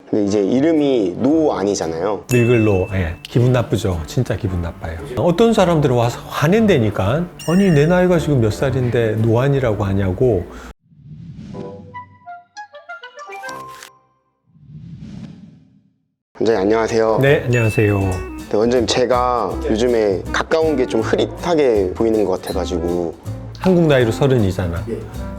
근데 이제 이름이 노안이잖아요. 늙을로. 예. 기분 나쁘죠. 진짜 기분 나빠요. 어떤 사람들은 와서 화낸다니까. 아니 내 나이가 지금 몇 살인데 노안이라고 하냐고. 원장님 안녕하세요. 네, 안녕하세요. 네, 원장님 제가 요즘에 가까운 게 좀 흐릿하게 보이는 것 같아가지고. 한국 나이로 30이잖아.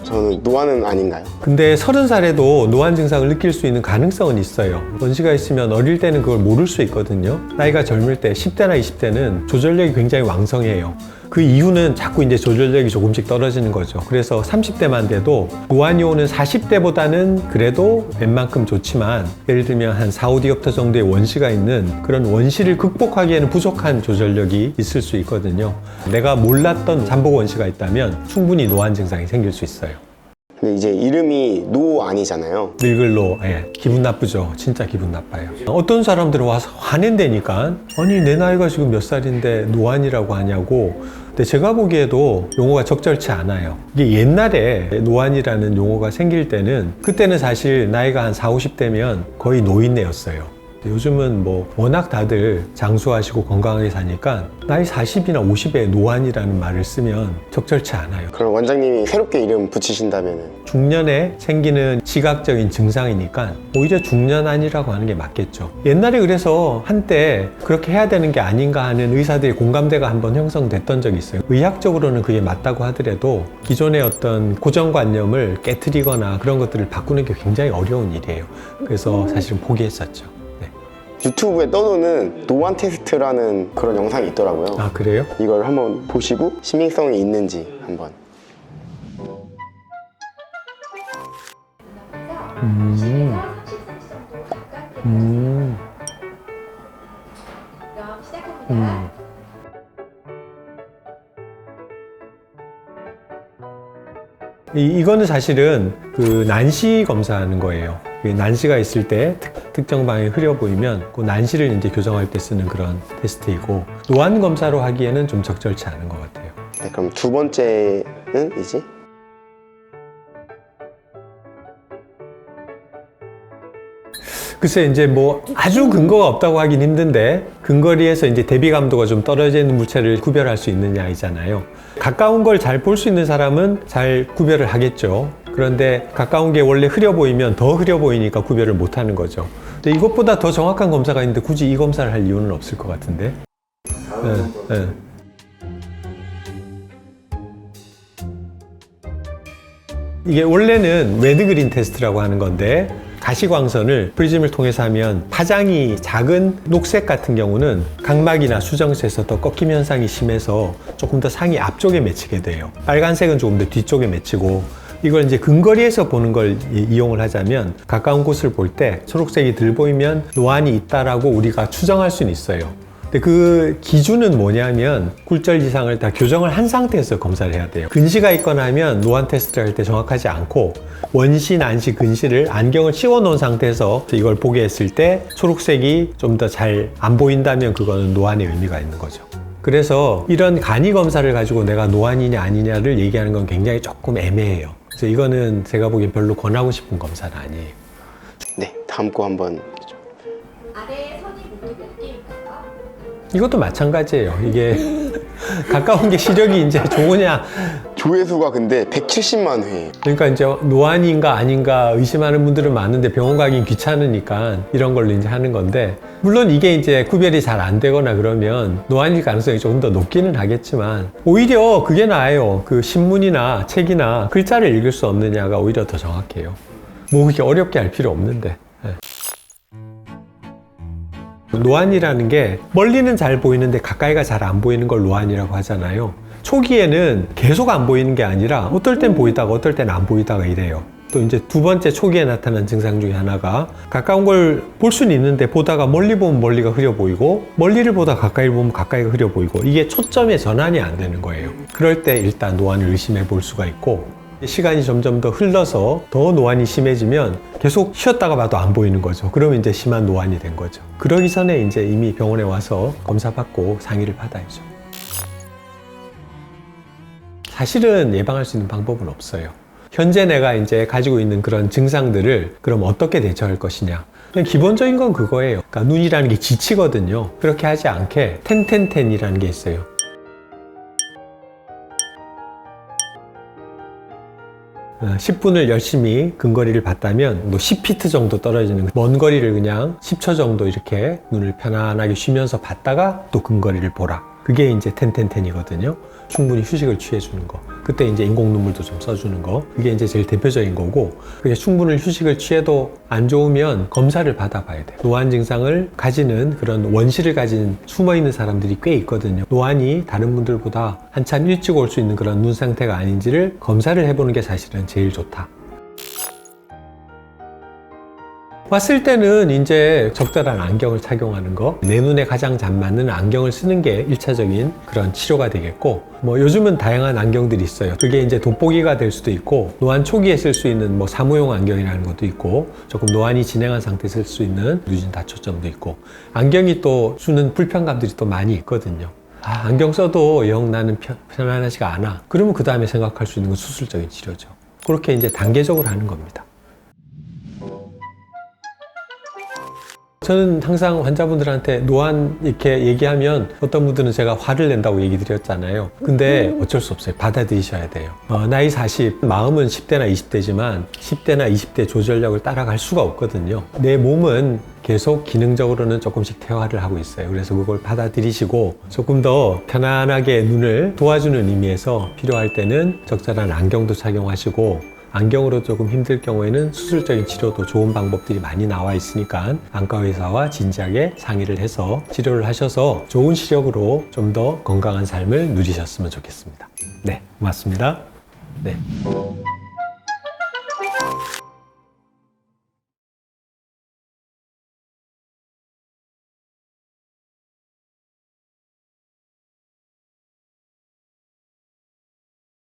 저는 노안은 아닌가요? 근데 30살에도 노안 증상을 느낄 수 있는 가능성은 있어요. 원시가 있으면 어릴 때는 그걸 모를 수 있거든요. 나이가 젊을 때 10대나 20대는 조절력이 굉장히 왕성해요. 그 이유는 자꾸 이제 조절력이 조금씩 떨어지는 거죠. 그래서 30대만 돼도 노안이 오는 40대보다는 그래도 웬만큼 좋지만 예를 들면 한 4, 5디옵터 정도의 원시가 있는 그런 원시를 극복하기에는 부족한 조절력이 있을 수 있거든요. 내가 몰랐던 잠복 원시가 있다면 충분히 노안 증상이 생길 수 있어요. 근데 이제 이름이 노안이잖아요. 늙을로. 예. 기분 나쁘죠. 진짜 기분 나빠요. 어떤 사람들은 와서 화낸다니까. 아니 내 나이가 지금 몇 살인데 노안이라고 하냐고. 근데 제가 보기에도 용어가 적절치 않아요. 이게 옛날에 노안이라는 용어가 생길 때는 그때는 사실 나이가 한 40, 50대면 거의 노인네였어요. 요즘은 뭐 워낙 다들 장수하시고 건강하게 사니까 나이 40이나 50에 노안이라는 말을 쓰면 적절치 않아요. 그럼 원장님이 새롭게 이름 붙이신다면은? 중년에 생기는 지각적인 증상이니까 오히려 중년안이라고 하는 게 맞겠죠. 옛날에 그래서 한때 그렇게 해야 되는 게 아닌가 하는 의사들의 공감대가 한번 형성됐던 적이 있어요. 의학적으로는 그게 맞다고 하더라도 기존의 어떤 고정관념을 깨트리거나 그런 것들을 바꾸는 게 굉장히 어려운 일이에요. 그래서 사실은 포기했었죠. 유튜브에 떠도는 노안 테스트라는 그런 영상이 있더라고요. 아, 그래요? 이걸 한번 보시고 신빙성이 있는지 한번. 이거는 사실은 그 난시 검사하는 거예요. 난시가 있을 때 특정 방향이 흐려 보이면 그 난시를 이제 교정할 때 쓰는 그런 테스트이고 노안 검사로 하기에는 좀 적절치 않은 것 같아요. 네, 그럼 두 번째는 이제? 글쎄 이제 뭐 아주 근거가 없다고 하긴 힘든데 근거리에서 이제 대비 감도가 좀 떨어져 있는 물체를 구별할 수 있느냐이잖아요. 가까운 걸 잘 볼 수 있는 사람은 잘 구별을 하겠죠. 그런데 가까운 게 원래 흐려 보이면 더 흐려 보이니까 구별을 못 하는 거죠. 근데 이것보다 더 정확한 검사가 있는데 굳이 이 검사를 할 이유는 없을 것 같은데. 네. 이게 원래는 레드그린 테스트라고 하는 건데 가시광선을 프리즘을 통해서 하면 파장이 작은 녹색 같은 경우는 각막이나 수정체에서 더 꺾임 현상이 심해서 조금 더 상이 앞쪽에 맺히게 돼요. 빨간색은 조금 더 뒤쪽에 맺히고 이걸 이제 근거리에서 보는 걸 이용을 하자면 가까운 곳을 볼 때 초록색이 들 보이면 노안이 있다라고 우리가 추정할 수는 있어요. 근데 그 기준은 뭐냐면 굴절 이상을 다 교정을 한 상태에서 검사를 해야 돼요. 근시가 있거나 하면 노안 테스트를 할 때 정확하지 않고 원시, 난시, 근시를 안경을 씌워 놓은 상태에서 이걸 보게 했을 때 초록색이 좀 더 잘 안 보인다면 그거는 노안의 의미가 있는 거죠. 그래서 이런 간이 검사를 가지고 내가 노안이냐 아니냐를 얘기하는 건 굉장히 조금 애매해요. 그래서 이거는 제가 보기엔 별로 권하고 싶은 검사는 아니에요. 네, 다음 거 한번. 아래에 선이 모두 몇 개인가요? 이것도 마찬가지예요. 이게 가까운 게 시력이 이제 좋으냐. 조회수가 근데 170만 회. 그러니까 이제 노안인가 아닌가 의심하는 분들은 많은데 병원 가긴 귀찮으니까 이런 걸로 이제 하는 건데 물론 이게 이제 구별이 잘 안 되거나 그러면 노안일 가능성이 조금 더 높기는 하겠지만 오히려 그게 나아요. 그 신문이나 책이나 글자를 읽을 수 없느냐가 오히려 더 정확해요. 뭐 그렇게 어렵게 할 필요 없는데. 네. 노안이라는 게 멀리는 잘 보이는데 가까이가 잘 안 보이는 걸 노안이라고 하잖아요. 초기에는 계속 안 보이는 게 아니라 어떨 땐 보이다가 어떨 땐 안 보이다가 이래요. 또 이제 두 번째 초기에 나타난 증상 중에 하나가 가까운 걸 볼 수는 있는데 보다가 멀리 보면 멀리가 흐려 보이고 멀리를 보다 가까이를 보면 가까이가 흐려 보이고 이게 초점의 전환이 안 되는 거예요. 그럴 때 일단 노안을 의심해 볼 수가 있고 시간이 점점 더 흘러서 더 노안이 심해지면 계속 쉬었다가 봐도 안 보이는 거죠. 그러면 이제 심한 노안이 된 거죠. 그러기 전에 이제 이미 병원에 와서 검사받고 상의를 받아야죠. 사실은 예방할 수 있는 방법은 없어요. 현재 내가 이제 가지고 있는 그런 증상들을 그럼 어떻게 대처할 것이냐. 그냥 기본적인 건 그거예요. 그러니까 눈이라는 게 지치거든요. 그렇게 하지 않게 10-10-10이라는 게 있어요. 어, 10분을 열심히 근거리를 봤다면 뭐 10피트 정도 떨어지는 먼 거리를 그냥 10초 정도 이렇게 눈을 편안하게 쉬면서 봤다가 또 근거리를 보라. 그게 이제 10-10-10이거든요. 충분히 휴식을 취해주는 거. 그때 이제 인공 눈물도 좀 써주는 거. 그게 이제 제일 대표적인 거고, 그게 충분히 휴식을 취해도 안 좋으면 검사를 받아봐야 돼요. 노안 증상을 가지는 그런 원시를 가진 숨어있는 사람들이 꽤 있거든요. 노안이 다른 분들보다 한참 일찍 올 수 있는 그런 눈 상태가 아닌지를 검사를 해보는 게 사실은 제일 좋다. 왔을 때는 이제 적절한 안경을 착용하는 거, 내 눈에 가장 잘 맞는 안경을 쓰는 게 1차적인 그런 치료가 되겠고, 뭐 요즘은 다양한 안경들이 있어요. 그게 이제 돋보기가 될 수도 있고, 노안 초기에 쓸 수 있는 뭐 사무용 안경이라는 것도 있고, 조금 노안이 진행한 상태에 쓸 수 있는 누진 다초점도 있고, 안경이 또 주는 불편감들이 또 많이 있거든요. 아, 안경 써도 영 나는 편안하지가 않아. 그러면 그 다음에 생각할 수 있는 건 수술적인 치료죠. 그렇게 이제 단계적으로 하는 겁니다. 저는 항상 환자분들한테 노안 이렇게 얘기하면 어떤 분들은 제가 화를 낸다고 얘기 드렸잖아요. 근데 어쩔 수 없어요. 받아들이셔야 돼요. 나이 40, 마음은 10대나 20대지만 10대나 20대 조절력을 따라갈 수가 없거든요. 내 몸은 계속 기능적으로는 조금씩 퇴화를 하고 있어요. 그래서 그걸 받아들이시고 조금 더 편안하게 눈을 도와주는 의미에서 필요할 때는 적절한 안경도 착용하시고, 안경으로 조금 힘들 경우에는 수술적인 치료도 좋은 방법들이 많이 나와 있으니까 안과 의사와 진지하게 상의를 해서 치료를 하셔서 좋은 시력으로 좀 더 건강한 삶을 누리셨으면 좋겠습니다. 네, 고맙습니다. 네.